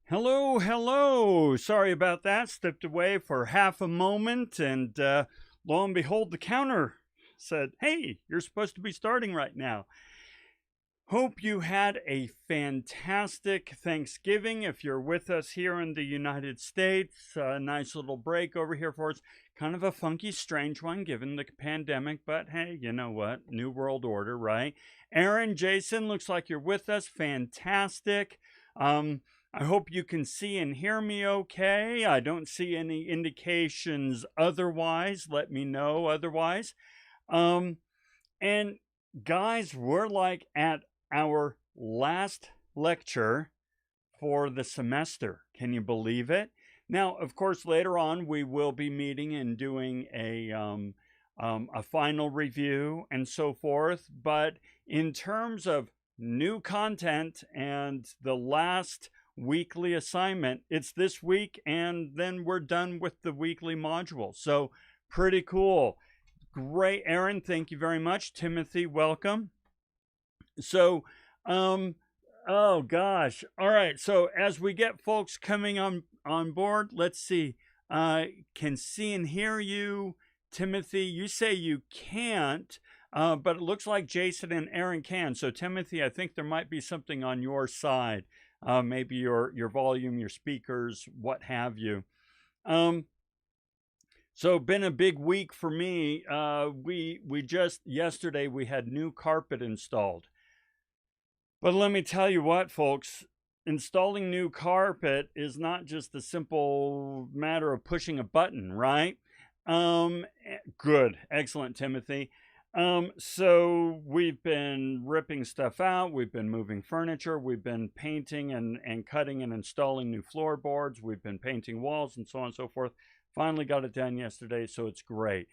Hello, hello. Sorry about that. Stepped away for half a moment, and lo and behold, the counter said, "Hey, you're supposed to be starting right now." Hope you had a fantastic Thanksgiving. If you're with us here in the United States, a nice little break over here for us. Kind of a funky, strange one given the pandemic, but hey, you know what? New World Order, right? Aaron, Jason, looks like you're with us. Fantastic. Um, I hope you can see and hear me okay. I don't see any indications otherwise. Let me know otherwise. Um, and guys, we're like at our last lecture for the semester. Can you believe it? Now, of course, later on we will be meeting and doing a final review and so forth. But in terms of new content and the last weekly assignment, it's this week, and then we're done with the weekly module. So pretty cool. Great, Aaron. Thank you very much. Timothy, welcome. So, um, oh gosh. All right. So as we get folks coming on board, let's see. Can see and hear you, Timothy. You say you can't, but it looks like Jason and Aaron can. So Timothy, I think there might be something on your side. Maybe your volume, your speakers, what have you. So been a big week for me. We just yesterday we had new carpet installed. But let me tell you what, folks, installing new carpet is not just a simple matter of pushing a button, right? Good, excellent, Timothy. So we've been ripping stuff out, we've been moving furniture, we've been painting and cutting and installing new floorboards, we've been painting walls and so on and so forth. Finally got it done yesterday, so it's great.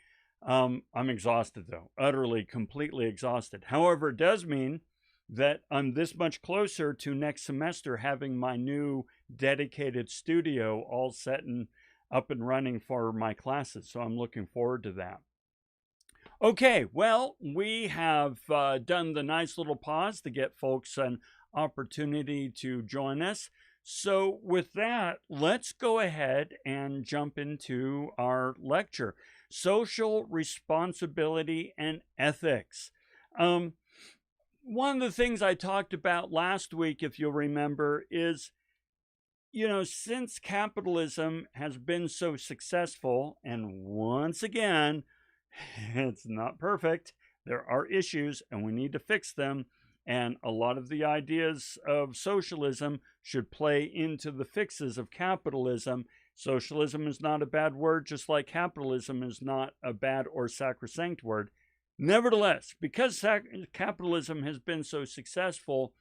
I'm exhausted though, utterly, completely exhausted. However, it does mean that I'm this much closer to next semester having my new dedicated studio all set and up and running for my classes. So I'm looking forward to that. Okay, well, we have done the nice little pause to get folks an opportunity to join us. So, with that, let's go ahead and jump into our lecture: Social Responsibility and Ethics. Um, One of the things I talked about last week, if you'll remember, is since capitalism has been so successful, and once again, it's not perfect, there are issues and we need to fix them. And a lot of the ideas of socialism should play into the fixes of capitalism. Socialism is not a bad word, just like capitalism is not a bad or sacrosanct word. Nevertheless, because capitalism has been so successful,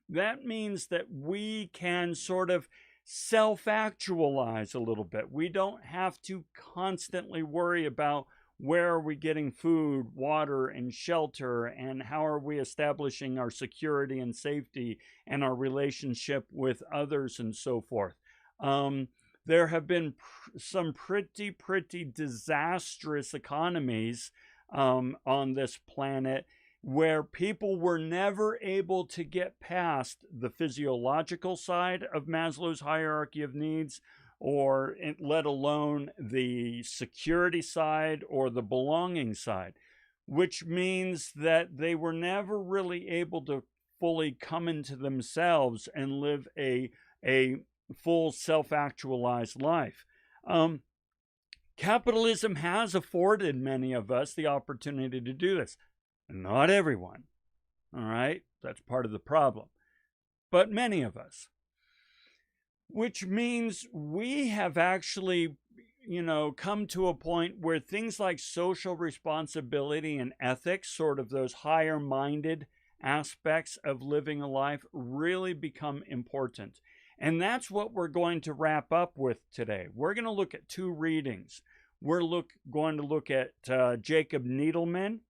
that means that we can sort of self actualize a little bit. We don't have to constantly worry about where are we getting food, water, and shelter, and how are we establishing our security and safety and our relationship with others and so forth. There have been some pretty disastrous economies on this planet where people were never able to get past the physiological side of Maslow's hierarchy of needs, or let alone the security side or the belonging side, which means that they were never really able to fully come into themselves and live a full self-actualized life. Capitalism has afforded many of us the opportunity to do this. Not everyone, all right? That's part of the problem. But many of us. Which means we have actually, come to a point where things like social responsibility and ethics, sort of those higher minded aspects of living a life, really become important. And that's what we're going to wrap up with today. We're going to look at two readings. We're going to look at Jacob Needleman,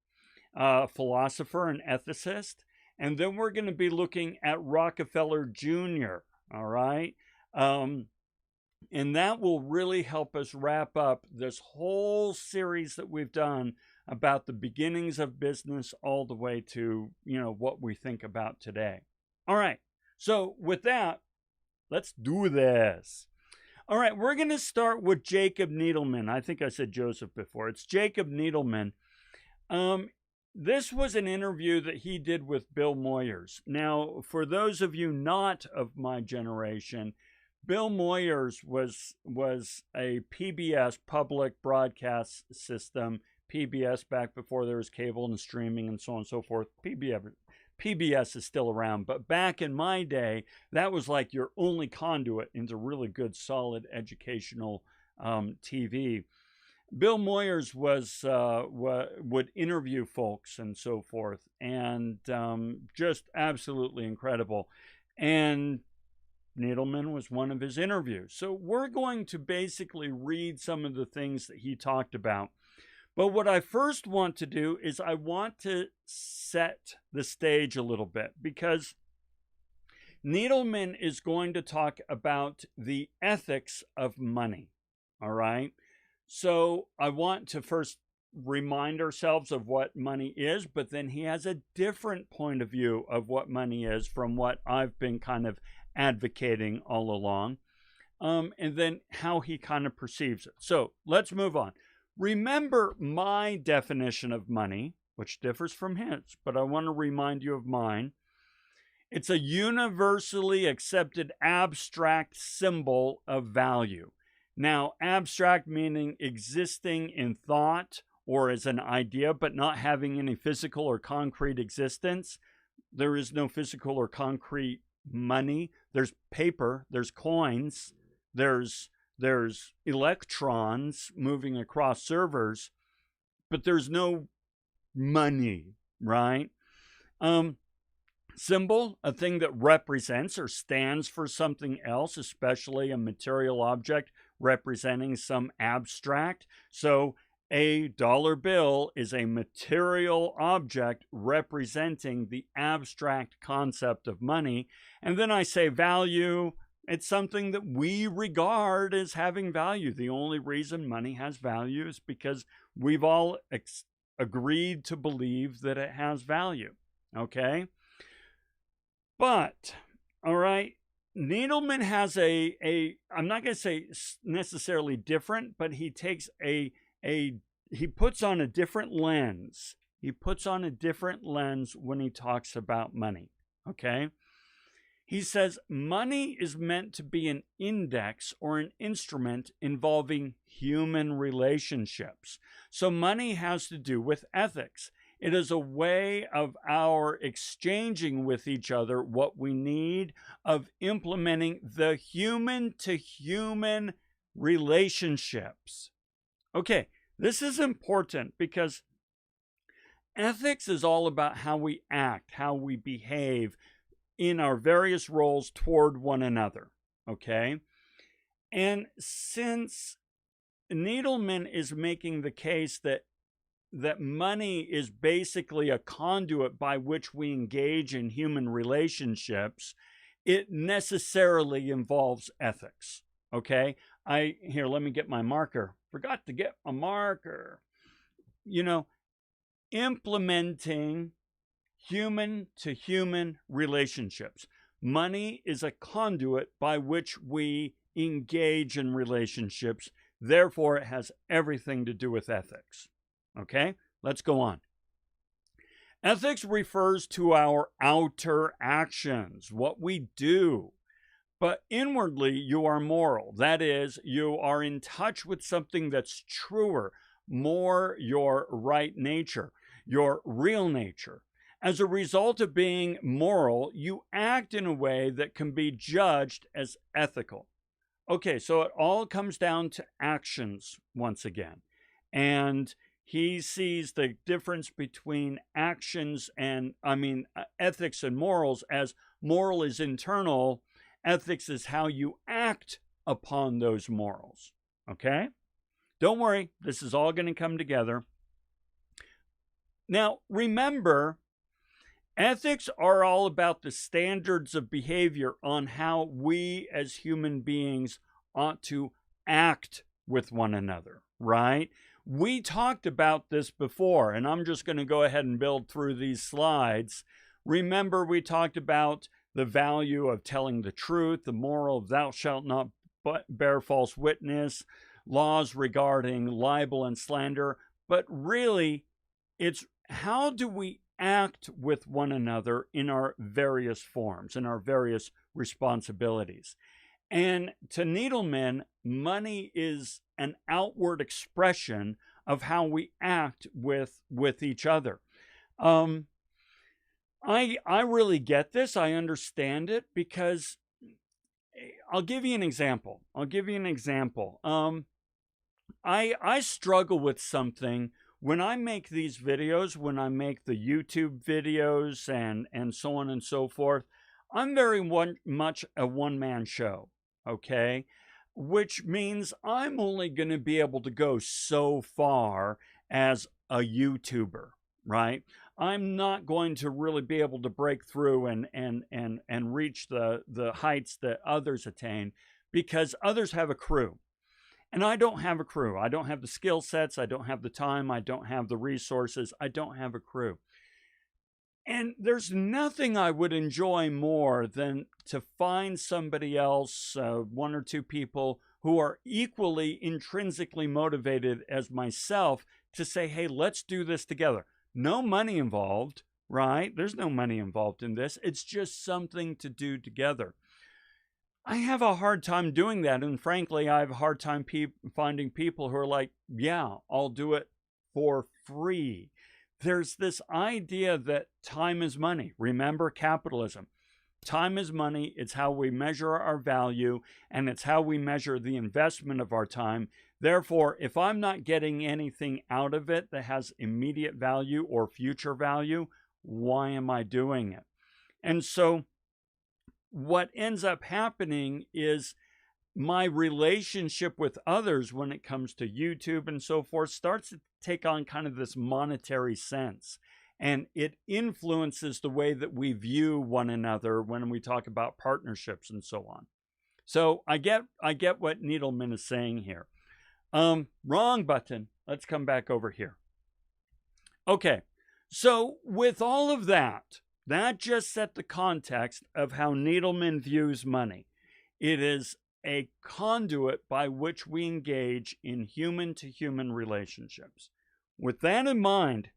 philosopher and ethicist, and then we're going to be looking at Rockefeller Jr., all right? And that will really help us wrap up this whole series that we've done about the beginnings of business all the way to, what we think about today. All right. So with that, Let's do this. All right, we're going to start with Jacob Needleman. I think I said Joseph before. It's Jacob Needleman. This was an interview that he did with Bill Moyers. Now, for those of you not of my generation, Bill Moyers was a PBS, public broadcast system, PBS back before there was cable and streaming and so on and so forth. PBS is still around, but back in my day, that was like your only conduit into really good, solid educational TV. Bill Moyers would interview folks and so forth, and just absolutely incredible. And Needleman was one of his interviews. So we're going to basically read some of the things that he talked about. But what I first want to do is I want to set the stage a little bit, because Needleman is going to talk about the ethics of money. All right. So I want to first remind ourselves of what money is, but then he has a different point of view of what money is from what I've been kind of advocating all along, and then how he kind of perceives it. So let's move on. Remember my definition of money, which differs from his, but I want to remind you of mine. It's a universally accepted abstract symbol of value. Now, abstract meaning existing in thought or as an idea, but not having any physical or concrete existence. There is no physical or concrete money. There's paper, there's coins, there's electrons moving across servers, but there's no money, right? Symbol, a thing that represents or stands for something else, especially a material object representing some abstract. So a dollar bill is a material object representing the abstract concept of money. And then I say value. It's something that we regard as having value. The only reason money has value is because we've all agreed to believe that it has value. Okay? But, all right, Needleman has I'm not going to say necessarily different, but he takes he puts on a different lens. He puts on a different lens when he talks about money. Okay? He says money is meant to be an index or an instrument involving human relationships. So money has to do with ethics. It is a way of our exchanging with each other what we need, of implementing the human-to-human relationships. Okay, this is important because ethics is all about how we act, how we behave in our various roles toward one another, okay? And since Needleman is making the case that money is basically a conduit by which we engage in human relationships, it necessarily involves ethics, okay? Here, let me get my marker. Forgot to get a marker. You know, implementing human-to-human relationships. Money is a conduit by which we engage in relationships. Therefore, it has everything to do with ethics. Okay, let's go on. Ethics refers to our outer actions, what we do. But inwardly, you are moral. That is, you are in touch with something that's truer, more your right nature, your real nature. As a result of being moral, you act in a way that can be judged as ethical. Okay, so it all comes down to actions once again. And he sees the difference between actions and, ethics and morals as moral is internal, ethics is how you act upon those morals. Okay? Don't worry, this is all going to come together. Now, remember, ethics are all about the standards of behavior on how we as human beings ought to act with one another, right? We talked about this before, and I'm just going to go ahead and build through these slides. Remember, we talked about the value of telling the truth, the moral of thou shalt not bear false witness, laws regarding libel and slander. But really, it's how do we act with one another in our various forms, in our various responsibilities. And to Needleman, money is an outward expression of how we act with each other. I really get this. I understand it because I'll give you an example. I struggle with something when I make these videos, when I make the YouTube videos and so on and so forth. I'm very much a one-man show, okay? Which means I'm only going to be able to go so far as a YouTuber, right? I'm not going to really be able to break through and reach the heights that others attain because others have a crew. And I don't have a crew. I don't have the skill sets. I don't have the time. I don't have the resources. I don't have a crew. And there's nothing I would enjoy more than to find somebody else, one or two people who are equally intrinsically motivated as myself to say, hey, let's do this together. No money involved, right? There's no money involved in this. It's just something to do together. I have a hard time doing that. And frankly, I have a hard time finding people who are like, yeah, I'll do it for free. There's this idea that time is money. Remember capitalism. Time is money. It's how we measure our value, and it's how we measure the investment of our time. Therefore, if I'm not getting anything out of it that has immediate value or future value, why am I doing it? And so what ends up happening is my relationship with others when it comes to YouTube and so forth starts to take on kind of this monetary sense. And it influences the way that we view one another when we talk about partnerships and so on. So I get what Needleman is saying here. Wrong button. Let's come back over here. Okay, so with all of that, that just set the context of how Needleman views money. It is a conduit by which we engage in human-to-human relationships. With that in mind,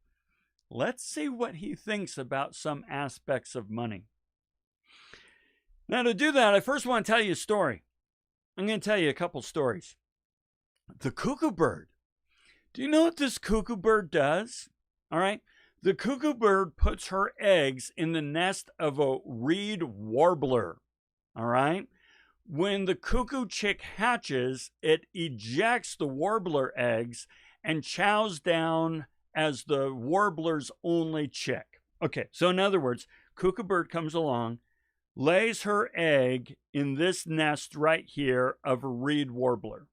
let's see what he thinks about some aspects of money. Now, to do that, I first want to tell you a story. I'm going to tell you a couple stories. The cuckoo bird. Do you know what this cuckoo bird does? All right. The cuckoo bird puts her eggs in the nest of a reed warbler. All right. When the cuckoo chick hatches, it ejects the warbler eggs and chows down as the warbler's only chick. Okay, so in other words, cuckoo bird comes along, lays her egg in this nest right here of a reed warbler.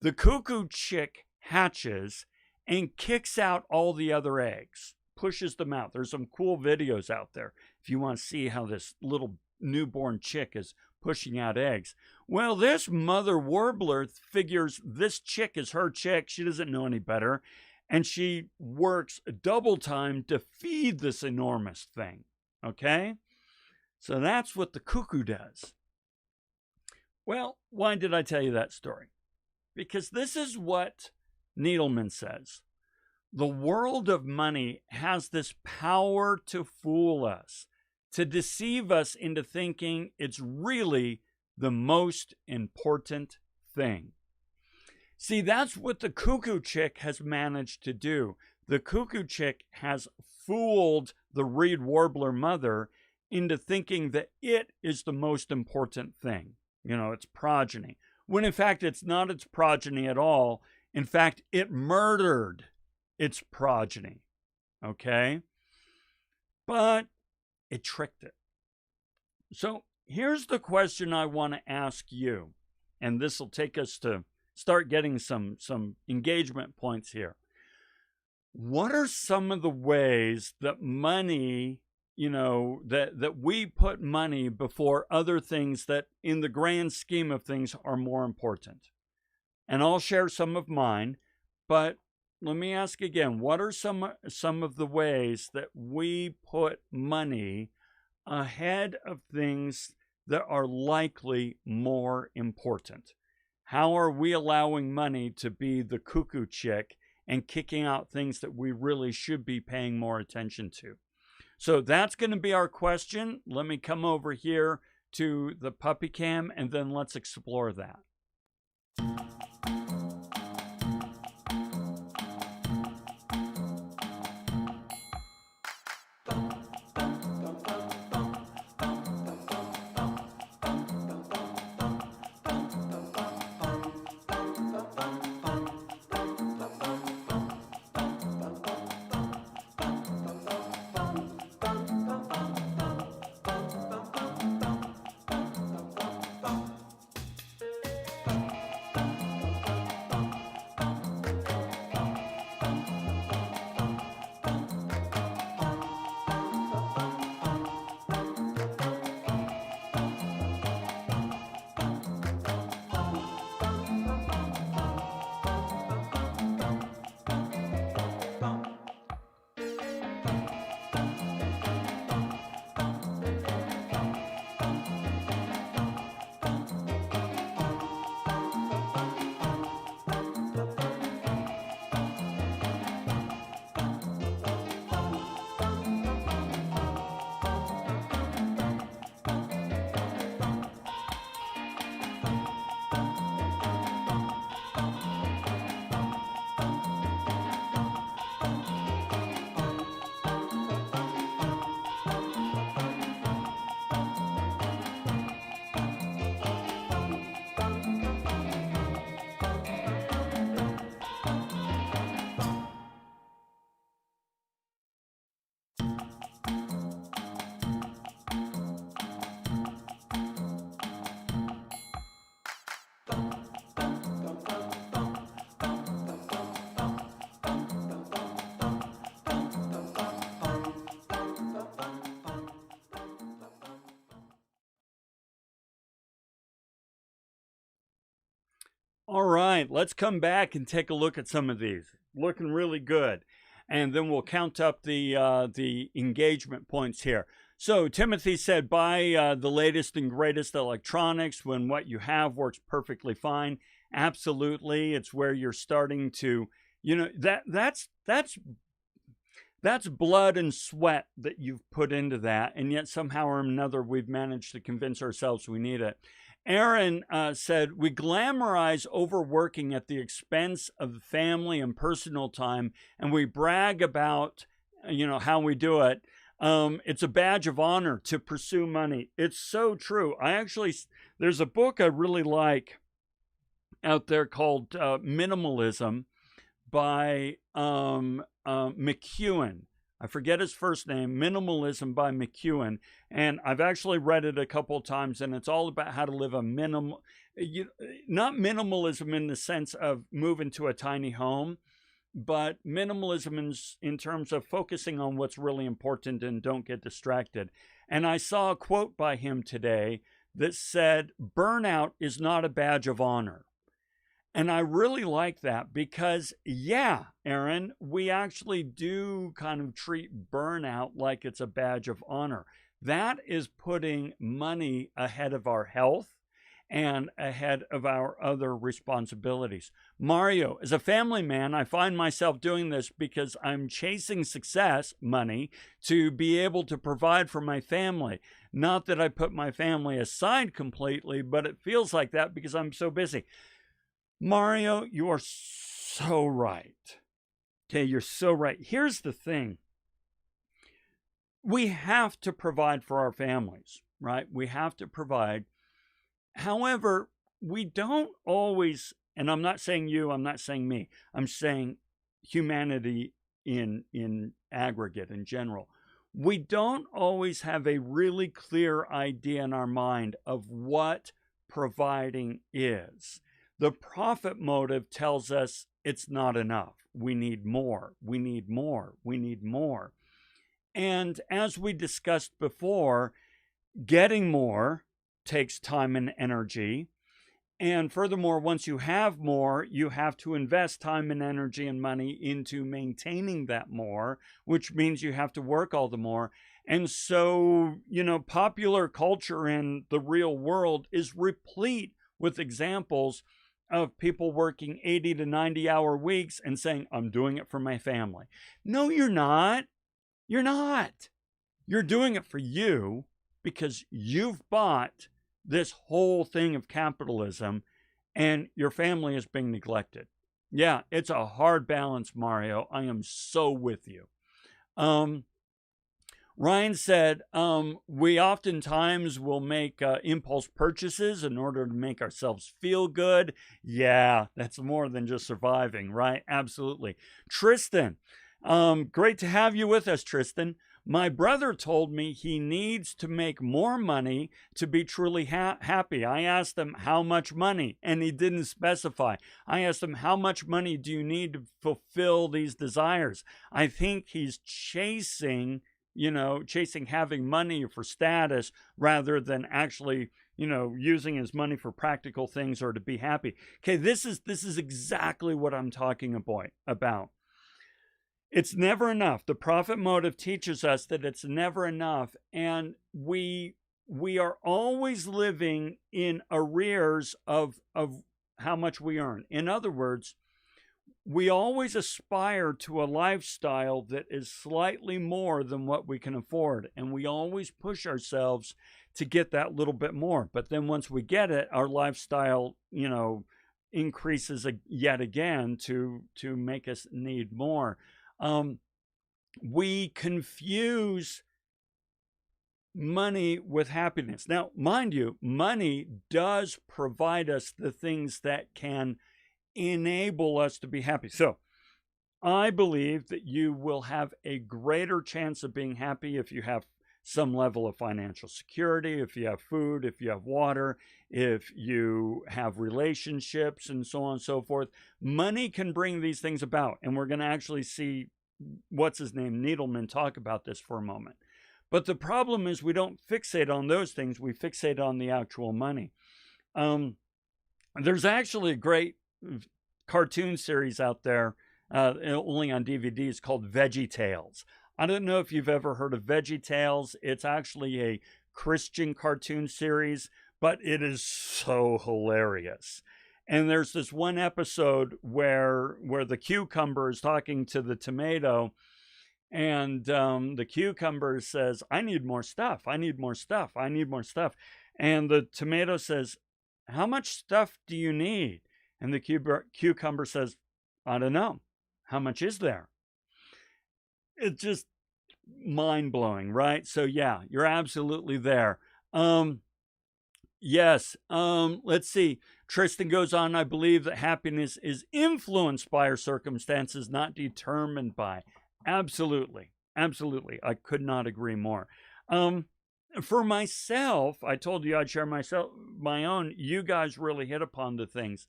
The cuckoo chick hatches and kicks out all the other eggs, pushes them out. There's some cool videos out there if you want to see how this little newborn chick is pushing out eggs. Well, this mother warbler figures this chick is her chick. She doesn't know any better. And she works double time to feed this enormous thing. Okay? So that's what the cuckoo does. Well, why did I tell you that story? Because this is what Needleman says. The world of money has this power to fool us, to deceive us into thinking it's really the most important thing. See, that's what the cuckoo chick has managed to do. The cuckoo chick has fooled the reed warbler mother into thinking that it is the most important thing, its progeny, when in fact it's not its progeny at all. In fact, it murdered its progeny, okay? But it tricked it. So here's the question I want to ask you, and this will take us to start getting some engagement points here. What are some of the ways that money, that we put money before other things that in the grand scheme of things are more important? And I'll share some of mine, but let me ask again, what are some of the ways that we put money ahead of things that are likely more important? How are we allowing money to be the cuckoo chick and kicking out things that we really should be paying more attention to? So that's going to be our question. Let me come over here to the puppy cam and then let's explore that. All right, let's come back and take a look at some of these. Looking really good. And then we'll count up the engagement points here. So Timothy said, buy the latest and greatest electronics when what you have works perfectly fine. Absolutely. It's where you're starting to, that's blood and sweat that you've put into that. And yet somehow or another, we've managed to convince ourselves we need it. Aaron said, we glamorize overworking at the expense of family and personal time, and we brag about, how we do it. It's a badge of honor to pursue money. It's so true. There's a book I really like out there called Minimalism by McEwen. I forget his first name, Minimalism by McEwen. And I've actually read it a couple of times, and it's all about how to live a not minimalism in the sense of moving to a tiny home, but minimalism in terms of focusing on what's really important and don't get distracted. And I saw a quote by him today that said, burnout is not a badge of honor. And I really like that because, yeah, Aaron, we actually do kind of treat burnout like it's a badge of honor. That is putting money ahead of our health and ahead of our other responsibilities. Mario, as a family man, I find myself doing this because I'm chasing success, money, to be able to provide for my family. Not that I put my family aside completely, but it feels like that because I'm so busy. Mario, you are so right. Okay, you're so right. Here's the thing. We have to provide for our families, right? We have to provide. However, we don't always, and I'm not saying you, I'm not saying me, I'm saying humanity in aggregate, in general. We don't always have a really clear idea in our mind of what providing is. The profit motive tells us it's not enough. We need more. We need more. We need more. And as we discussed before, getting more takes time and energy. And furthermore, once you have more, you have to invest time and energy and money into maintaining that more, which means you have to work all the more. And so, popular culture in the real world is replete with examples of people working 80 to 90-hour weeks and saying, I'm doing it for my family. No, you're not. You're not. You're doing it for you because you've bought this whole thing of capitalism and your family is being neglected. Yeah, it's a hard balance, Mario. I am so with you. Ryan said, we oftentimes will make impulse purchases in order to make ourselves feel good. Yeah, that's more than just surviving, right? Absolutely. Tristan, great to have you with us, Tristan. My brother told me he needs to make more money to be truly happy. I asked him how much money, and he didn't specify. I asked him, how much money do you need to fulfill these desires? I think he's chasing having money for status rather than actually, using his money for practical things or to be happy. Okay, this is exactly what I'm talking about. It's never enough. The profit motive teaches us that it's never enough, and we are always living in arrears of how much we earn. In other words, we always aspire to a lifestyle that is slightly more than what we can afford, and we always push ourselves to get that little bit more. But then once we get it, our lifestyle, increases yet again to make us need more. We confuse money with happiness. Now, mind you, money does provide us the things that can enable us to be happy. So I believe that you will have a greater chance of being happy if you have some level of financial security, if you have food, if you have water, if you have relationships, and so on and so forth. Money can bring these things about, and we're going to actually see Needleman talk about this for a moment. But the problem is we don't fixate on those things. We fixate on the actual money. There's actually a great cartoon series out there, only on DVDs, called VeggieTales. I don't know if you've ever heard of VeggieTales. It's actually a Christian cartoon series, but it is so hilarious. And there's this one episode where the cucumber is talking to the tomato, and the cucumber says, I need more stuff. I need more stuff. I need more stuff. And the tomato says, how much stuff do you need? And the cucumber says, I don't know. How much is there? It's just mind-blowing, right? So yeah, you're absolutely there. Yes. Let's see. Tristan goes on, I believe that happiness is influenced by our circumstances, not determined by. Absolutely. Absolutely. I could not agree more. For myself, I told you I'd share my own. You guys really hit upon the things.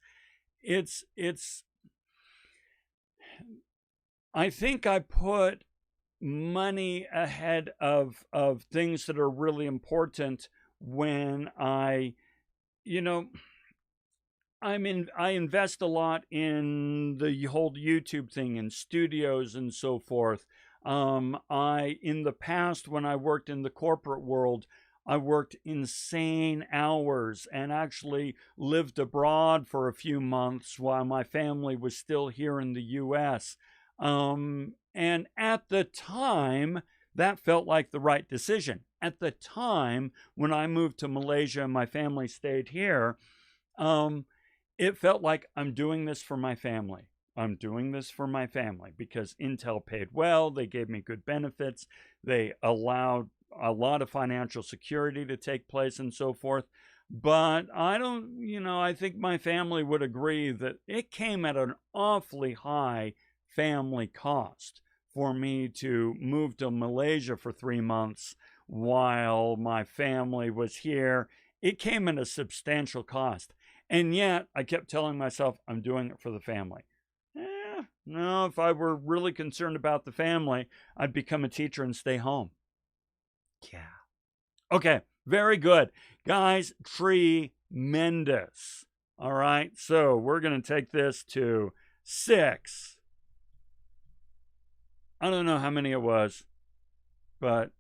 I think I put money ahead of things that are really important when I invest a lot in the whole YouTube thing and studios and so forth. In the past, when I worked in the corporate world, I worked insane hours and actually lived abroad for a few months while my family was still here in the US. And at the time, that felt like the right decision. At the time, when I moved to Malaysia and my family stayed here, it felt like I'm doing this for my family. I'm doing this for my family because Intel paid well. They gave me good benefits. They allowed a lot of financial security to take place and so forth. But I think my family would agree that it came at an awfully high family cost for me to move to Malaysia for 3 months while my family was here. It came at a substantial cost. And yet I kept telling myself, I'm doing it for the family. No, if I were really concerned about the family, I'd become a teacher and stay home. Yeah. Okay, very good. Guys, tremendous. All right, so we're going to take this to 6. I don't know how many it was, but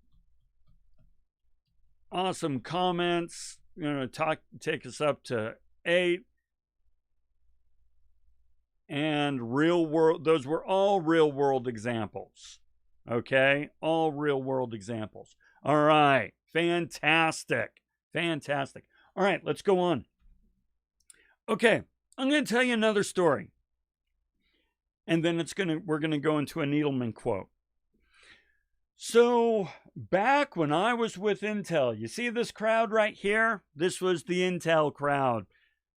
awesome comments. Take us up to 8. And real world, those were all real world examples. Okay, all real world examples. All right, fantastic. Fantastic. All right, let's go on. Okay, I'm going to tell you another story. And then we're going to go into a Needleman quote. So, back when I was with Intel, you see this crowd right here? This was the Intel crowd.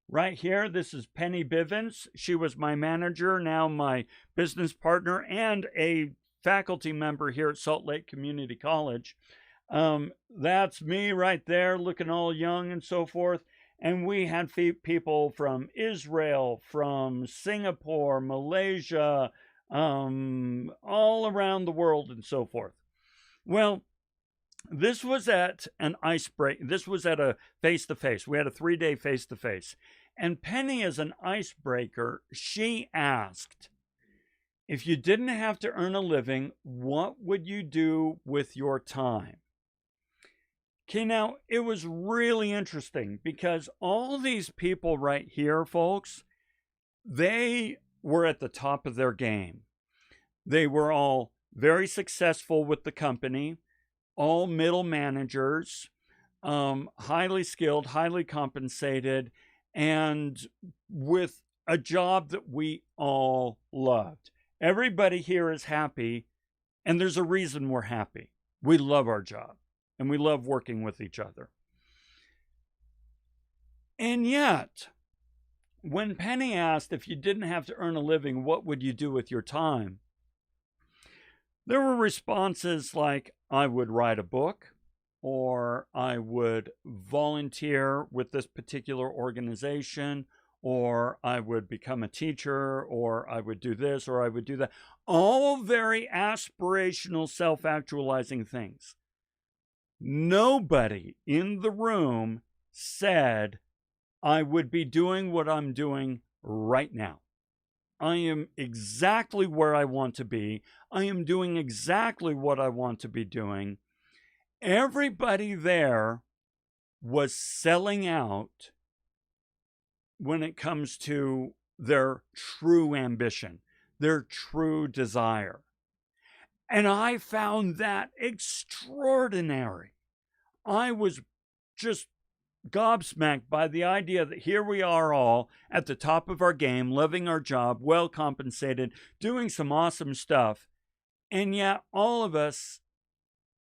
Right here, this is Penny Bivens. She was my manager, now my business partner, and a faculty member here at Salt Lake Community College. That's me right there, looking all young and so forth. And we had people from Israel, from Singapore, Malaysia, all around the world and so forth. Well, this was at an icebreaker. This was at a face-to-face. We had a 3-day face-to-face. And Penny, as an icebreaker, she asked, if you didn't have to earn a living, what would you do with your time? Okay, now, it was really interesting because all these people right here, folks, they were at the top of their game. They were all very successful with the company, all middle managers, highly skilled, highly compensated, and with a job that we all loved. Everybody here is happy, and there's a reason we're happy. We love our job, and we love working with each other. And yet, when Penny asked if you didn't have to earn a living, what would you do with your time? There were responses like, I would write a book, or I would volunteer with this particular organization, or I would become a teacher, or I would do this, or I would do that. All very aspirational, self-actualizing things. Nobody in the room said, I would be doing what I'm doing right now. I am exactly where I want to be. I am doing exactly what I want to be doing. Everybody there was selling out when it comes to their true ambition, their true desire. And I found that extraordinary. I was just gobsmacked by the idea that here we are all at the top of our game, loving our job, well compensated, doing some awesome stuff, and yet all of us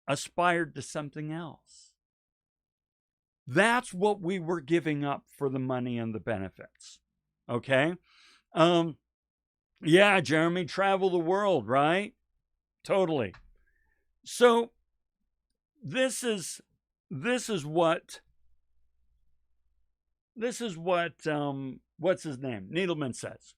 aspired to something else. That's what we were giving up for the money and the benefits. Okay? Yeah, Jeremy, travel the world, right? Totally. So this is what what's his name? Needleman says.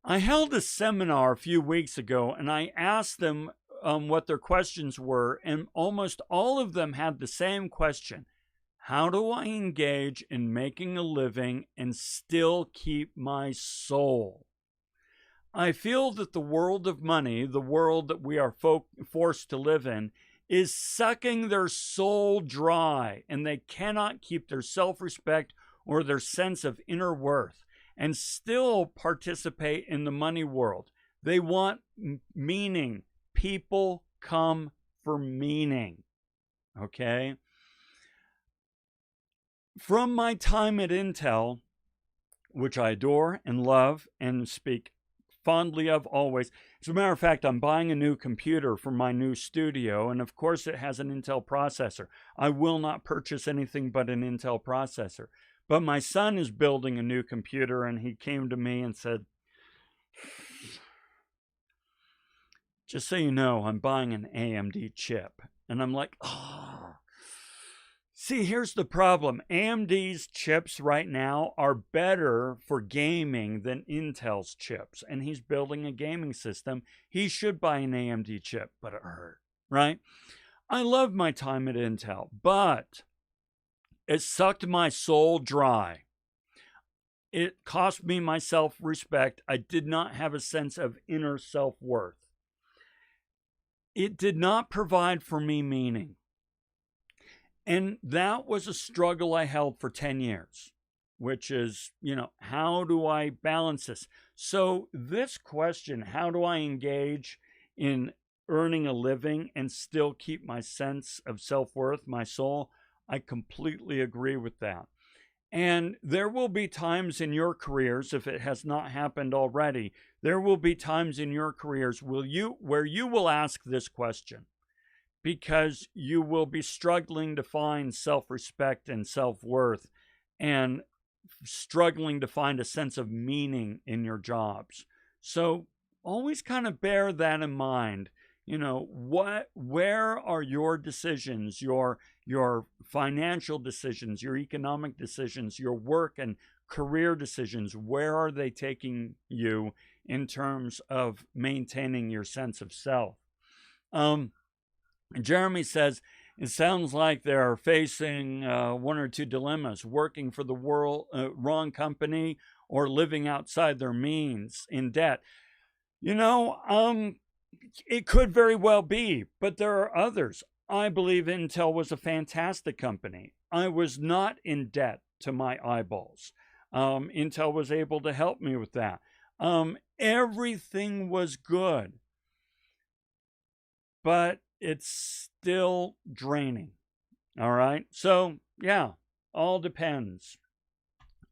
I held a seminar a few weeks ago, and I asked them what their questions were, and almost all of them had the same question. How do I engage in making a living and still keep my soul? I feel that the world of money, the world that we are forced to live in, is sucking their soul dry, and they cannot keep their self-respect or their sense of inner worth and still participate in the money world. They want meaning. People come for meaning. Okay? From my time at Intel, which I adore and love and speak fondly of always. As a matter of fact, I'm buying a new computer for my new studio, and of course it has an Intel processor. I will not purchase anything but an Intel processor. But my son is building a new computer, and he came to me and said, just so you know, I'm buying an AMD chip. And I'm like, oh. See, here's the problem. AMD's chips right now are better for gaming than Intel's chips. And he's building a gaming system. He should buy an AMD chip, but it hurt, right? I love my time at Intel, but it sucked my soul dry. It cost me my self-respect. I did not have a sense of inner self-worth. It did not provide for me meaning. And that was a struggle I held for 10 years, which is, how do I balance this? So, this question, how do I engage in earning a living and still keep my sense of self worth, my soul? I completely agree with that. And there will be times in your careers, if it has not happened already, there will be times in your careers where you will ask this question because you will be struggling to find self-respect and self-worth and struggling to find a sense of meaning in your jobs. So always kind of bear that in mind. Where are your decisions, your financial decisions, your economic decisions, your work and career decisions, where are they taking you in terms of maintaining your sense of self? Jeremy says, it sounds like they're facing one or two dilemmas: working for the wrong company or living outside their means in debt. It could very well be, but there are others. I believe Intel was a fantastic company. I was not in debt to my eyeballs. Intel was able to help me with that. Everything was good, but it's still draining. All right. So, yeah, all depends.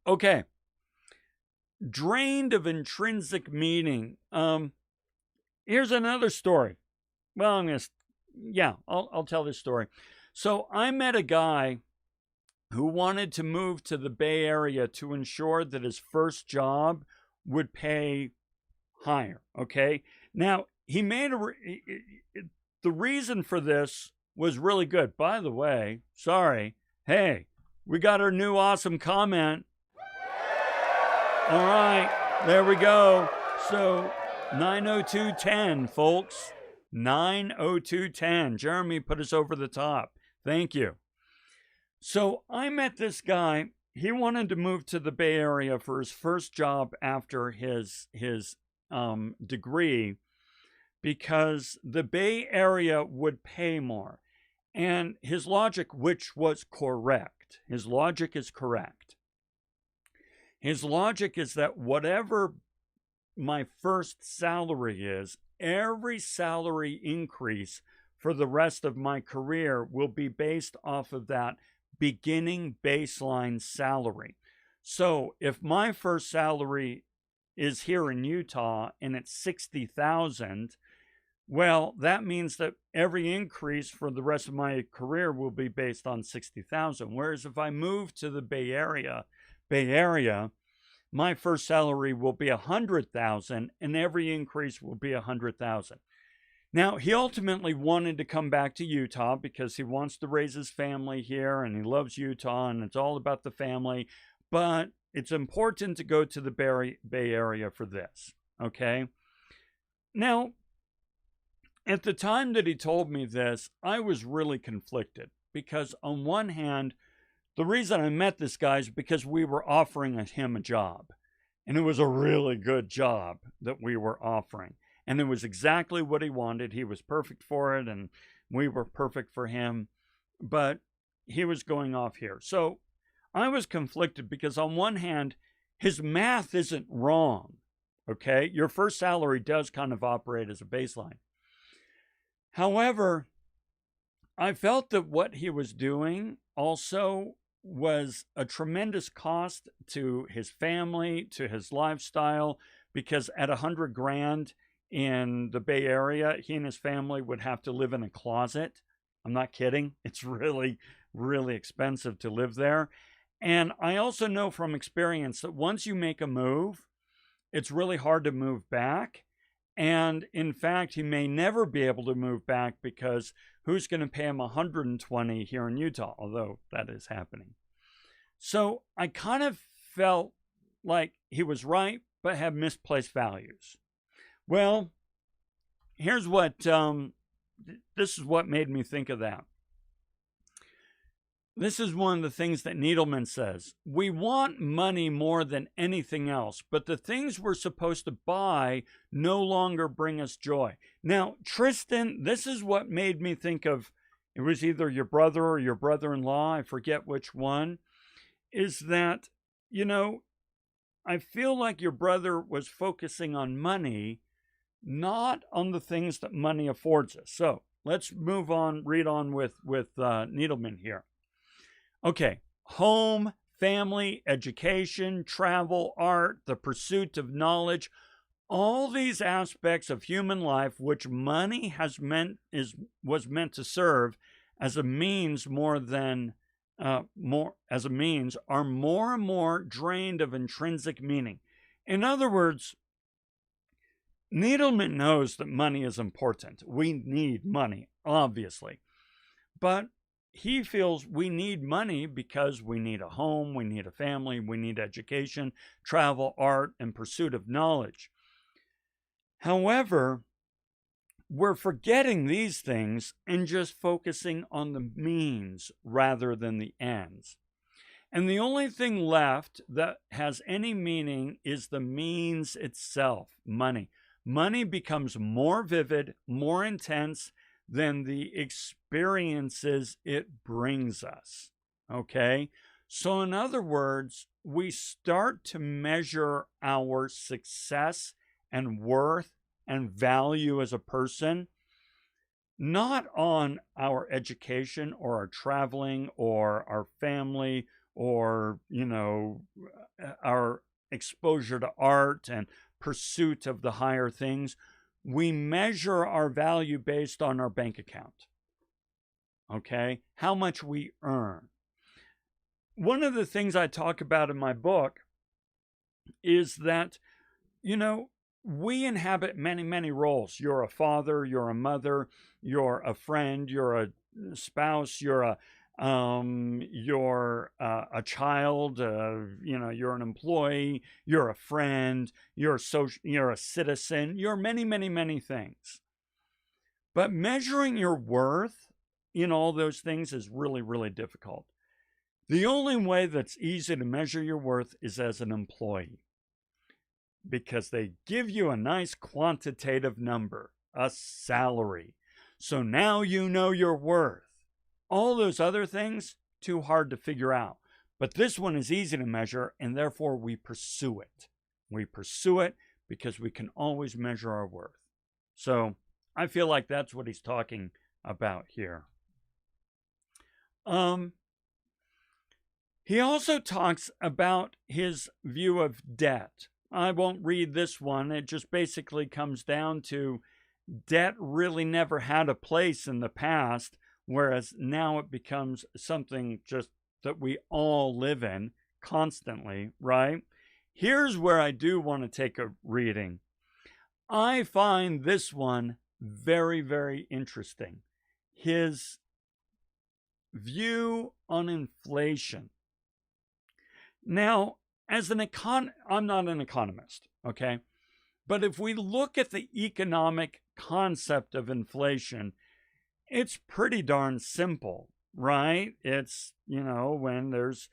Okay. Drained of intrinsic meaning. Here's another story. Well, I'll tell this story. So I met a guy who wanted to move to the Bay Area to ensure that his first job would pay higher. Okay. Now, he made the reason for this was really good. By the way, sorry. Hey, we got our new awesome comment. All right, there we go. So 90210, folks. 90210. Jeremy put us over the top. Thank you. So I met this guy. He wanted to move to the Bay Area for his first job after his degree, because the Bay Area would pay more. And his logic, which was correct, his logic is correct. His logic is that whatever my first salary is, every salary increase for the rest of my career will be based off of that beginning baseline salary. So if my first salary is here in Utah and it's $60,000, well, that means that every increase for the rest of my career will be based on $60,000. Whereas if I move to the Bay Area, my first salary will be $100,000 and every increase will be $100,000. Now, he ultimately wanted to come back to Utah because he wants to raise his family here and he loves Utah and it's all about the family. But it's important to go to the Bay Area for this, okay? Now, at the time that he told me this, I was really conflicted because on one hand, the reason I met this guy is because we were offering him a job. And it was a really good job that we were offering. And it was exactly what he wanted. He was perfect for it, and we were perfect for him. But he was going off here. So I was conflicted because on one hand, his math isn't wrong. Okay? Your first salary does kind of operate as a baseline. However, I felt that what he was doing also was a tremendous cost to his family, to his lifestyle, because at $100,000 in the Bay Area, he and his family would have to live in a closet. I'm not kidding. It's really, really expensive to live there. And I also know from experience that once you make a move, it's really hard to move back. And in fact, he may never be able to move back because who's going to pay him $120 here in Utah, although that is happening. So I kind of felt like he was right, but had misplaced values. Well, here's what, this is what made me think of that. This is one of the things that Needleman says. We want money more than anything else, but the things we're supposed to buy no longer bring us joy. Now, Tristan, this is what made me think of it was either your brother or your brother-in-law, I forget which one, is that, you know, I feel like your brother was focusing on money, not on the things that money affords us. So let's move on, read on with Needleman here. Okay, home, family, education, travel, art, the pursuit of knowledge, all these aspects of human life which money was meant to serve as a means are more and more drained of intrinsic meaning. In other words, Needleman knows that money is important. We need money, obviously. But he feels we need money because we need a home, we need a family, we need education, travel, art, and pursuit of knowledge. However, we're forgetting these things and just focusing on the means rather than the ends. And the only thing left that has any meaning is the means itself, money. Money becomes more vivid, more intense than the experiences it brings us. Okay? So, in other words, we start to measure our success and worth and value as a person not on our education or our traveling or our family or, our exposure to art and pursuit of the higher things. We measure our value based on our bank account. Okay? How much we earn. One of the things I talk about in my book is that, we inhabit many, many roles. You're a father, you're a mother, you're a friend, you're a spouse, you're a child, you're an employee, you're a friend, you're a citizen, you're many, many, many things. But measuring your worth in all those things is really, really difficult. The only way that's easy to measure your worth is as an employee, because they give you a nice quantitative number, a salary. So now you know your worth. All those other things, too hard to figure out. But this one is easy to measure, and therefore we pursue it. We pursue it because we can always measure our worth. So I feel like that's what he's talking about here. He also talks about his view of debt. I won't read this one. It just basically comes down to debt really never had a place in the past, whereas now it becomes something just that we all live in constantly, right? Here's where I do want to take a reading. I find this one very, very interesting. His view on inflation. Now, I'm not an economist, okay? But if we look at the economic concept of inflation, it's pretty darn simple, right? It's, when there's,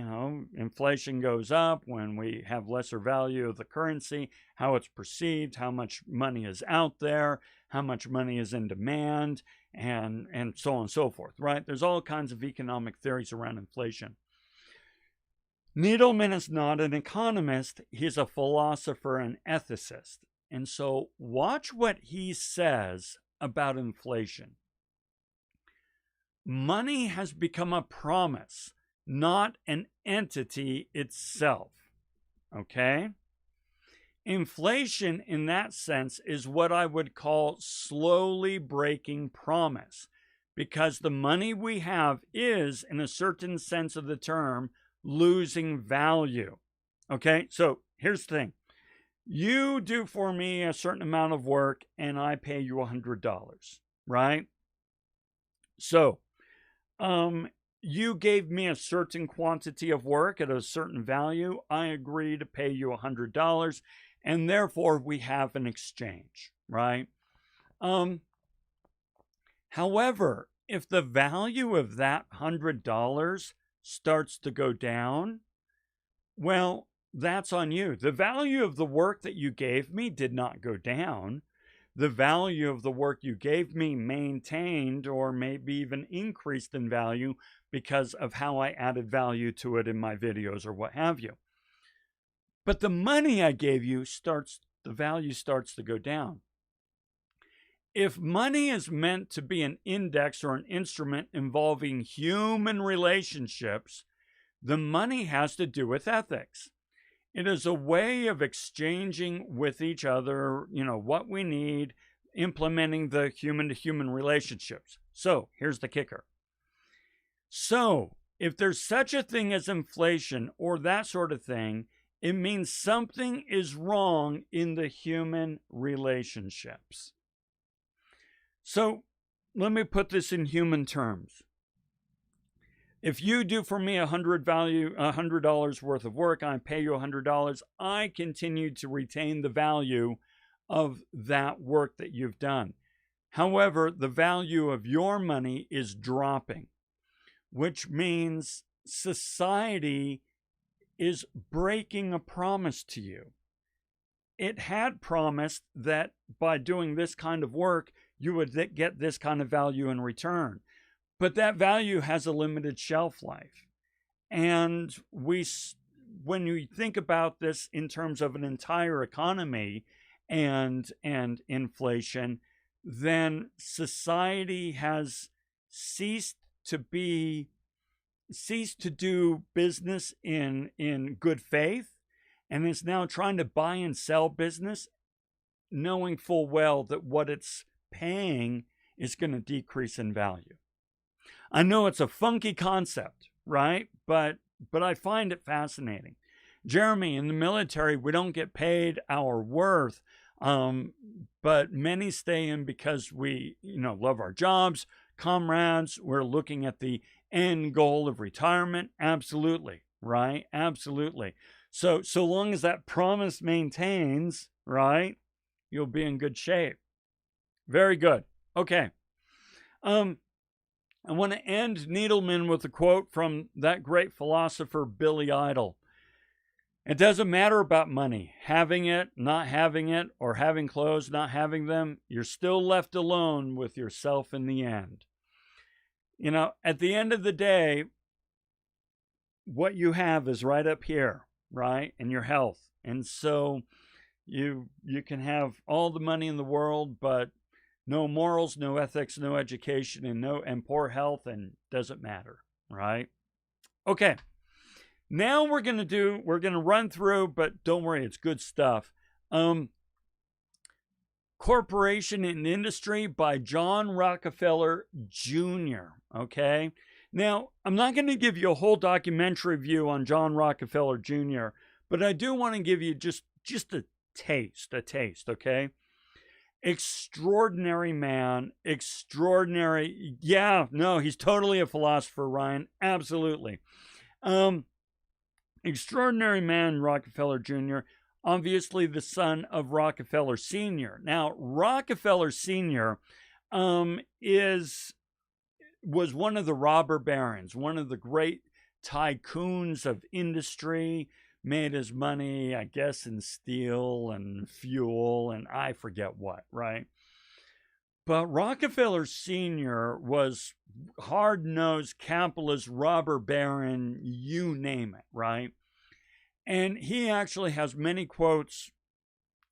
inflation goes up, when we have lesser value of the currency, how it's perceived, how much money is out there, how much money is in demand, and so on and so forth, right? There's all kinds of economic theories around inflation. Needleman is not an economist. He's a philosopher and ethicist. And so watch what he says about inflation. Money has become a promise, not an entity itself. Okay? Inflation, in that sense, is what I would call slowly breaking promise, because the money we have is, in a certain sense of the term, losing value. Okay, so here's the thing. You do for me a certain amount of work and I pay you $100, right? So, you gave me a certain quantity of work at a certain value. I agree to pay you $100, and therefore we have an exchange, right? However, if the value of that $100 starts to go down, well, that's on you. The value of the work that you gave me did not go down. the value of the work you gave me maintained or maybe even increased in value because of how I added value to it in my videos or what have you. But the money I gave you the value starts to go down. If money is meant to be an index or an instrument involving human relationships, the money has to do with ethics. It is a way of exchanging with each other, what we need, implementing the human-to-human relationships. So here's the kicker. So if there's such a thing as inflation or that sort of thing, it means something is wrong in the human relationships. So let me put this in human terms. If you do for me $100 worth of work, I pay you $100, I continue to retain the value of that work that you've done. However, the value of your money is dropping, which means society is breaking a promise to you. It had promised that by doing this kind of work, you would get this kind of value in return. But that value has a limited shelf life. And when you think about this in terms of an entire economy and inflation, then society has ceased to do business in good faith, and is now trying to buy and sell business, knowing full well that what it's paying is going to decrease in value. I know it's a funky concept, right? But I find it fascinating. Jeremy, in the military, we don't get paid our worth, but many stay in because we, love our jobs, comrades. We're looking at the end goal of retirement. Absolutely, right? Absolutely. So long as that promise maintains, right, you'll be in good shape. Very good. Okay. I want to end Needleman with a quote from that great philosopher, Billy Idol. It doesn't matter about money, having it, not having it, or having clothes, not having them. You're still left alone with yourself in the end. At the end of the day, what you have is right up here, right? And your health. And so you can have all the money in the world, but no morals, no ethics, no education, and poor health, and doesn't matter, right? Okay. Now we're going to run through, but don't worry, it's good stuff. Corporation and Industry by John Rockefeller Jr., okay? Now, I'm not going to give you a whole documentary view on John Rockefeller Jr., but I do want to give you just a taste, okay? Extraordinary man, extraordinary. Yeah, no, he's totally a philosopher, Ryan. Absolutely. Extraordinary man, Rockefeller Jr., obviously the son of Rockefeller Sr. Now, Rockefeller Sr. was one of the robber barons, one of the great tycoons of industry, made his money, I guess, in steel and fuel and I forget what, right? But Rockefeller Sr. was hard-nosed capitalist, robber baron, you name it, right? And he actually has many quotes.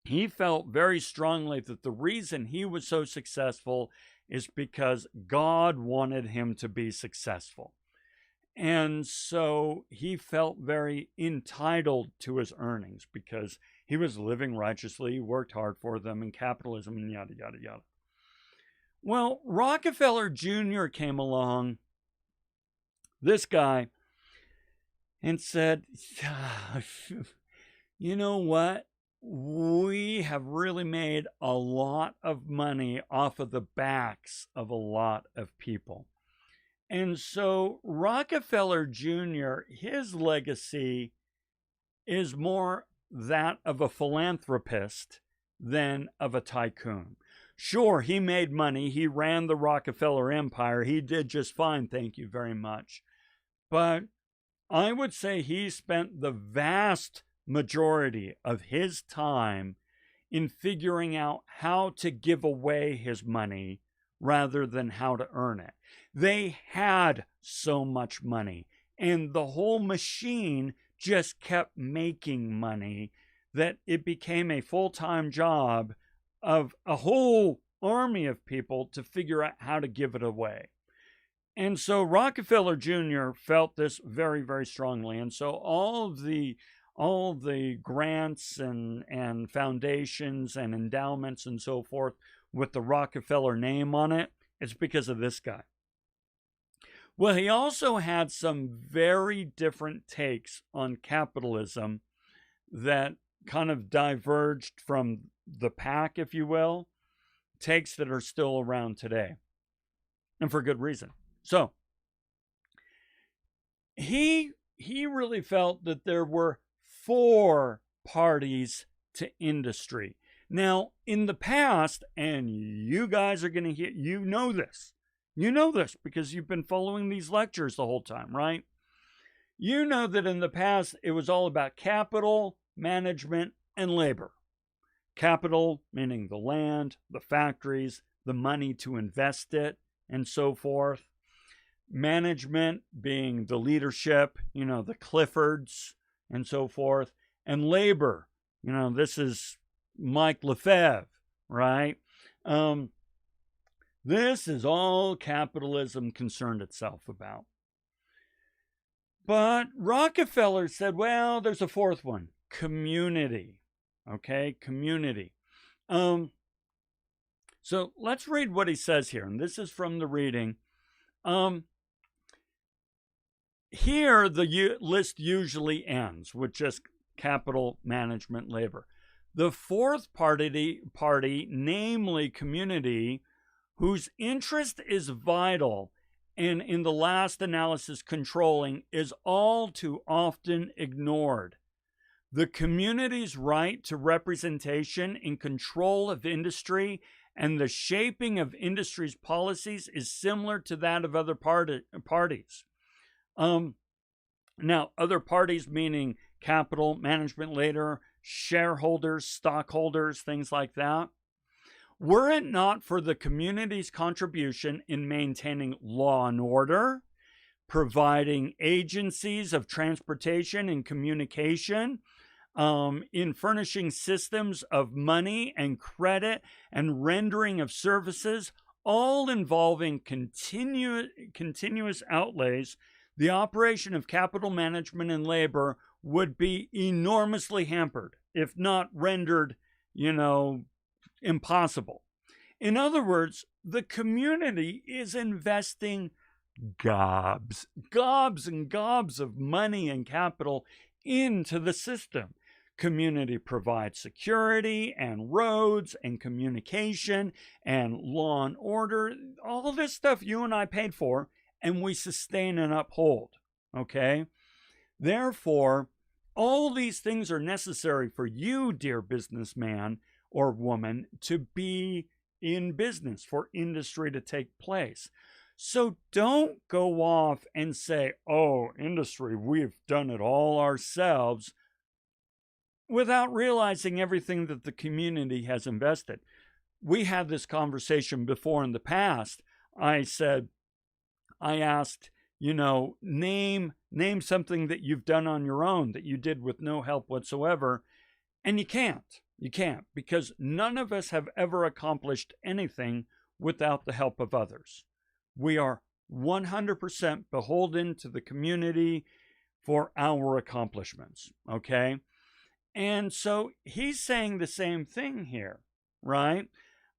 He felt very strongly that the reason he was so successful is because God wanted him to be successful. And so he felt very entitled to his earnings because he was living righteously, he worked hard for them, and capitalism, and yada, yada, yada. Well, Rockefeller Jr. came along, this guy, and said, you know what? We have really made a lot of money off of the backs of a lot of people. And so Rockefeller Jr., his legacy is more that of a philanthropist than of a tycoon. Sure, he made money. He ran the Rockefeller Empire. He did just fine, thank you very much. But I would say he spent the vast majority of his time in figuring out how to give away his money rather than how to earn it. They had so much money, and the whole machine just kept making money that it became a full-time job of a whole army of people to figure out how to give it away. And so Rockefeller Jr. felt this very, very strongly. And so all the grants and foundations and endowments and so forth with the Rockefeller name on it, it's because of this guy. Well, he also had some very different takes on capitalism that kind of diverged from the pack, if you will, takes that are still around today, and for good reason. So he really felt that there were 4 parties to industry. Now, in the past, and you guys are going to hear, you know this because you've been following these lectures the whole time, right? You know that in the past, it was all about capital, management, and labor. Capital, meaning the land, the factories, the money to invest it, and so forth. Management being the leadership, the Cliffords, and so forth. And labor, this is Mike Lefebvre, right? This is all capitalism concerned itself about. But Rockefeller said, well, there's a 4th one, community. Okay, community. So let's read what he says here. And this is from the reading. Here, the list usually ends with just capital, management, labor. The 4th party, namely community, whose interest is vital and in the last analysis controlling, is all too often ignored. The community's right to representation in control of industry and the shaping of industry's policies is similar to that of other parties. Now, other parties meaning capital, management, later, shareholders, stockholders, things like that. Were it not for the community's contribution in maintaining law and order, providing agencies of transportation and communication, in furnishing systems of money and credit and rendering of services, all involving continuous outlays, the operation of capital management and labor would be enormously hampered, if not rendered, impossible. In other words, the community is investing gobs and gobs of money and capital into the system. Community provides security and roads and communication and law and order, all this stuff you and I paid for, and we sustain and uphold, okay? Therefore, all these things are necessary for you, dear businessman or woman, to be in business, for industry to take place. So don't go off and say, oh, industry, we've done it all ourselves, without realizing everything that the community has invested. We had this conversation before in the past. I asked, name something that you've done on your own, that you did with no help whatsoever. And you can't, because none of us have ever accomplished anything without the help of others. We are 100% beholden to the community for our accomplishments, okay? And so he's saying the same thing here, right?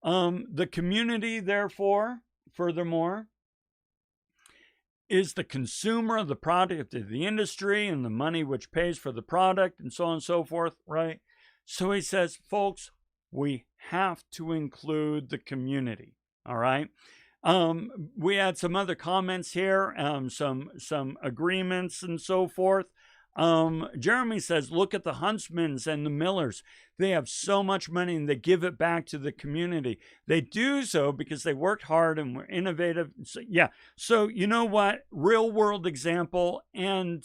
The community, therefore, furthermore, is the consumer of the product of the industry and the money which pays for the product and so on and so forth, right? So he says, folks, we have to include the community, all right? We had some other comments here, some agreements and so forth. Jeremy says, look at the Huntsmans and the Millers. They have so much money and they give it back to the community. They do so because they worked hard and were innovative. So, yeah. So you know what? Real world example. And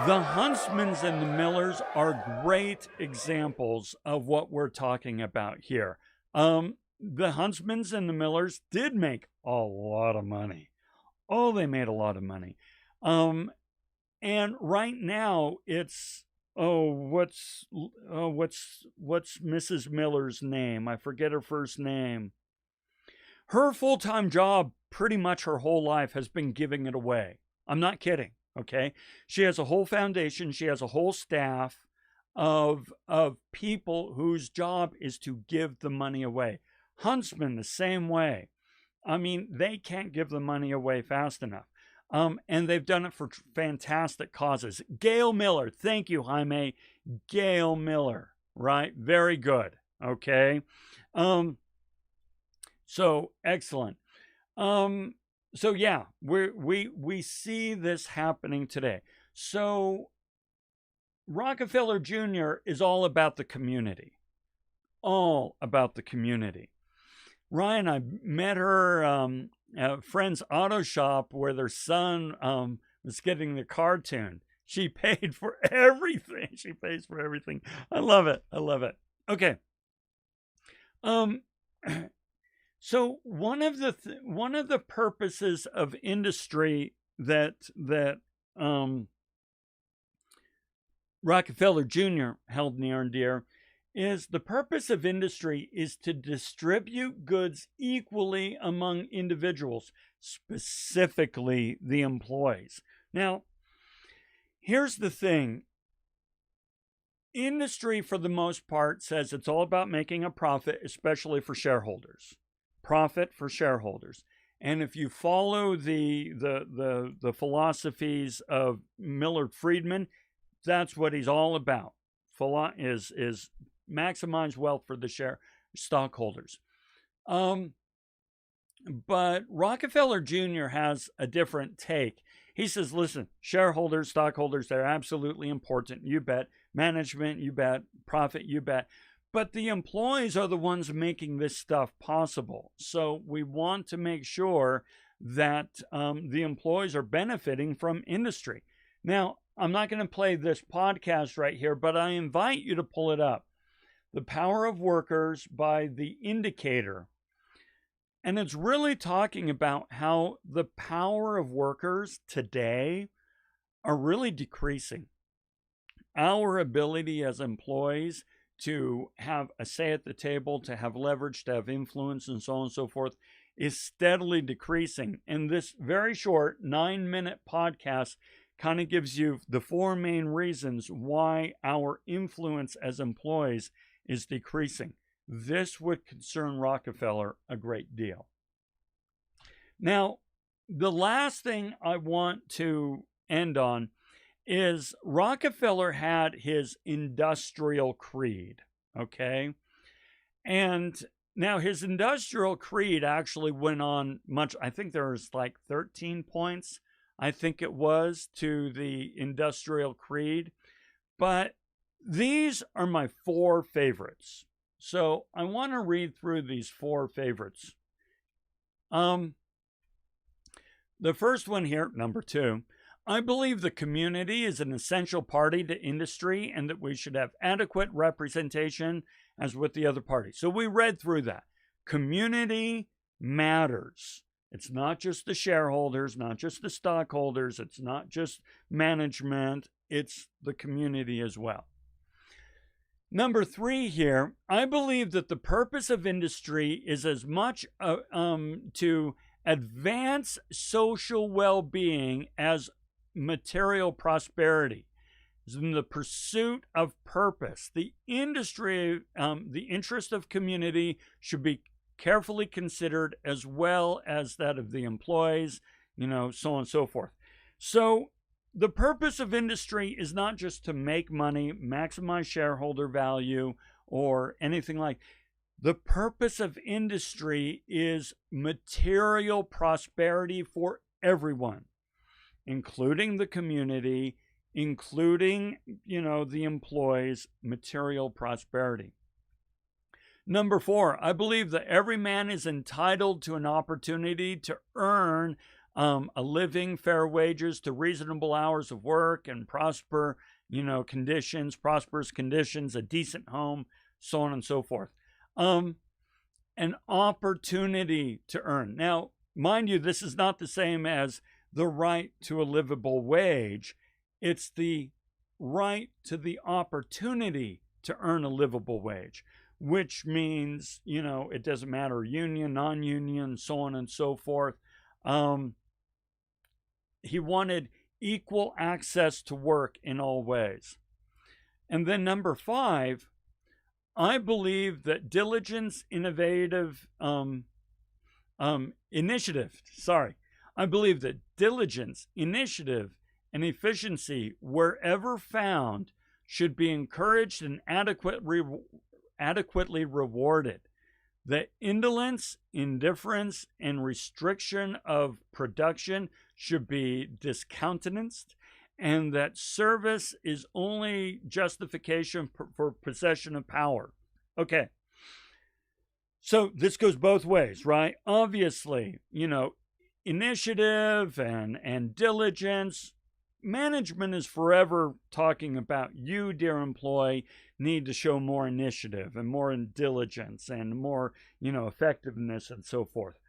The Huntsmans and the Millers are great examples of what we're talking about here. The Huntsmans and the Millers did make a lot of money. Oh, they made a lot of money. And right now it's what's Mrs. Miller's name? I forget her first name. Her full-time job, pretty much her whole life, has been giving it away. I'm not kidding. Okay, she has a whole foundation. She has a whole staff of people whose job is to give the money away. Huntsman, the same way. I mean, they can't give the money away fast enough. And they've done it for fantastic causes. Gail Miller, thank you, Jaime. Gail Miller, right? Very good. Okay. So excellent. So yeah, we see this happening today. So Rockefeller Jr. is all about the community. All about the community. Ryan, I met her at a friend's auto shop where their son was getting the car tuned. She paid for everything. She pays for everything. I love it. I love it. Okay. So one of the purposes of industry that Rockefeller Jr. held near and dear is the purpose of industry is to distribute goods equally among individuals, specifically the employees. Now, here's the thing. Industry, for the most part, says it's all about making a profit, especially for shareholders. Profit for shareholders. And if you follow the philosophies of Millard Friedman, that's what he's all about. Is maximize wealth for the stockholders. But Rockefeller Jr. has a different take. He says, listen, shareholders, stockholders, they're absolutely important. You bet. Management, you bet. Profit, you bet. But the employees are the ones making this stuff possible. So we want to make sure that the employees are benefiting from industry. Now, I'm not going to play this podcast right here, but I invite you to pull it up. The Power of Workers by The Indicator. And it's really talking about how the power of workers today are really decreasing. Our ability as employees to have a say at the table, to have leverage, to have influence, and so on and so forth, is steadily decreasing. And this very short 9-minute podcast kind of gives you the 4 main reasons why our influence as employees is decreasing. This would concern Rockefeller a great deal. Now, the last thing I want to end on is Rockefeller had his industrial creed, okay? And now his industrial creed actually went on much, I think there was like 13 points, I think it was, to the industrial creed. But these are my 4 favorites. So I want to read through these 4 favorites. The first one here, number 2. I believe the community is an essential party to industry and that we should have adequate representation as with the other parties. So we read through that. Community matters. It's not just the shareholders, not just the stockholders. It's not just management. It's the community as well. Number 3 here, I believe that the purpose of industry is as much to advance social well-being as material prosperity. It's in the pursuit of purpose. The industry, the interest of community should be carefully considered as well as that of the employees, so on and so forth. So the purpose of industry is not just to make money, maximize shareholder value, or anything like. The purpose of industry is material prosperity for everyone, including the community, including, the employees, material prosperity. Number 4, I believe that every man is entitled to an opportunity to earn a living, fair wages to reasonable hours of work, and prosperous conditions, a decent home, so on and so forth. An opportunity to earn. Now, mind you, this is not the same as the right to a livable wage. It's the right to the opportunity to earn a livable wage, which means, it doesn't matter, union, non-union, so on and so forth. He wanted equal access to work in all ways. And then number 5, I believe that I believe that diligence, initiative, and efficiency, wherever found, should be encouraged and adequately rewarded. The indolence, indifference, and restriction of production should be discountenanced, and that service is only justification for possession of power. Okay. So this goes both ways, right? Obviously, initiative and diligence. Management is forever talking about you, dear employee, need to show more initiative and more diligence and more, effectiveness and so forth.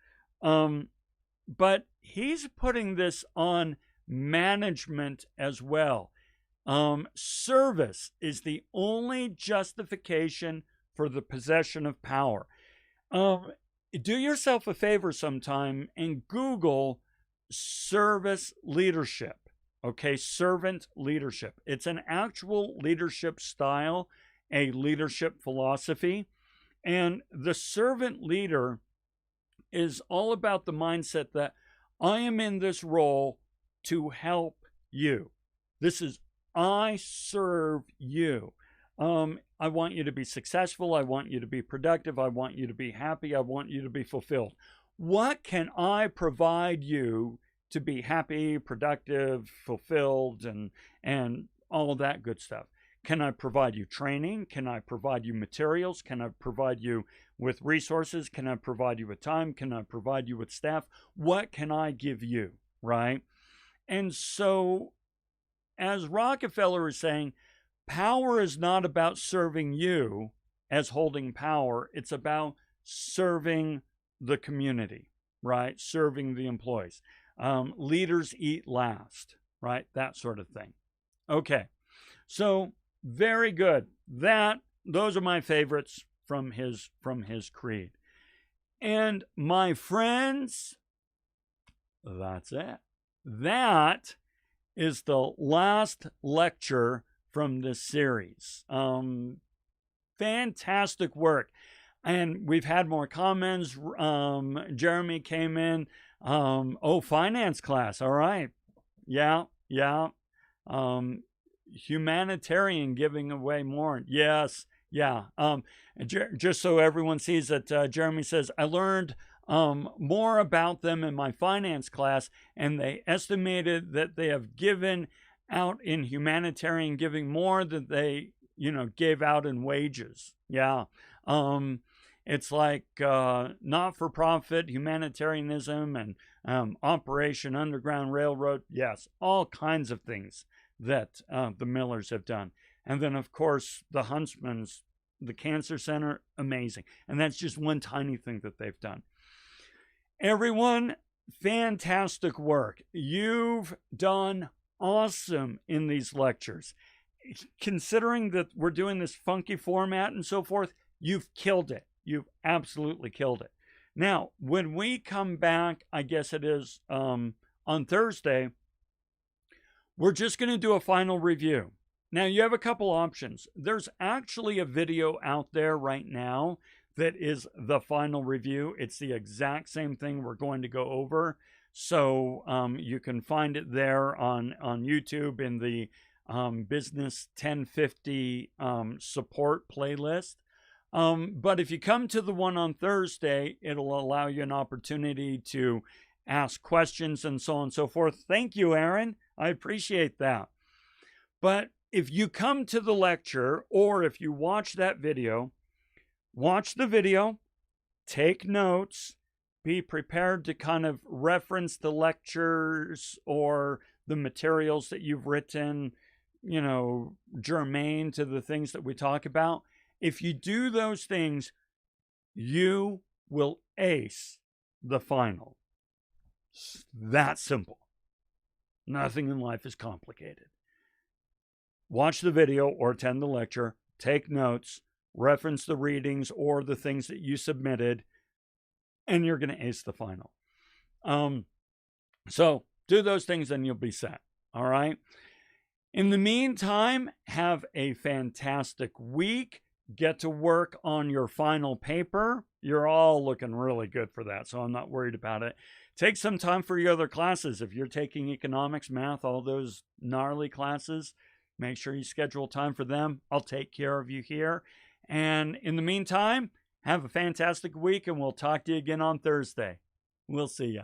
But he's putting this on management as well. Service is the only justification for the possession of power. Do yourself a favor sometime and Google service leadership. Okay, servant leadership. It's an actual leadership style, a leadership philosophy. And the servant leader is all about the mindset that I am in this role to help you. This is, I serve you. I want you to be successful. I want you to be productive. I want you to be happy. I want you to be fulfilled. What can I provide you to be happy, productive, fulfilled, and all of that good stuff? Can I provide you training? Can I provide you materials? Can I provide you with resources? Can I provide you with time? Can I provide you with staff? What can I give you, right? And so, as Rockefeller is saying, power is not about serving you as holding power. It's about serving the community, right? Serving the employees. Leaders eat last, right? That sort of thing. Okay, so very good. Those are my favorites from his creed. And my friends, that's it. That is the last lecture from this series. Fantastic work. And we've had more comments. Jeremy came in. Finance class. All right. Yeah. Humanitarian giving away more. Yes. Yeah. Just so everyone sees that, Jeremy says, I learned more about them in my finance class, and they estimated that they have given out in humanitarian giving more than they, gave out in wages. Yeah. It's like not-for-profit humanitarianism and Operation Underground Railroad. Yes, all kinds of things that the Millers have done. And then, of course, the Huntsmans, the Cancer Center, amazing. And that's just one tiny thing that they've done. Everyone, fantastic work. You've done awesome in these lectures. Considering that we're doing this funky format and so forth, you've killed it. You've absolutely killed it. Now, when we come back, I guess it is on Thursday, we're just going to do a final review. Now, you have a couple options. There's actually a video out there right now that is the final review. It's the exact same thing we're going to go over. So you can find it there on YouTube in the Business 1050 support playlist. But if you come to the one on Thursday, it'll allow you an opportunity to ask questions and so on and so forth. Thank you, Aaron. I appreciate that. But if you come to the lecture, or if you watch that video, watch the video, take notes, be prepared to kind of reference the lectures or the materials that you've written, you know, germane to the things that we talk about. If you do those things, you will ace the final. It's that simple. Nothing in life is complicated. Watch the video or attend the lecture, take notes, reference the readings or the things that you submitted, and you're going to ace the final. So do those things and you'll be set. All right. In the meantime, have a fantastic week. Get to work on your final paper. You're all looking really good for that, so I'm not worried about it. Take some time for your other classes. If you're taking economics, math, all those gnarly classes, make sure you schedule time for them. I'll take care of you here. And in the meantime, have a fantastic week, and we'll talk to you again on Thursday. We'll see you.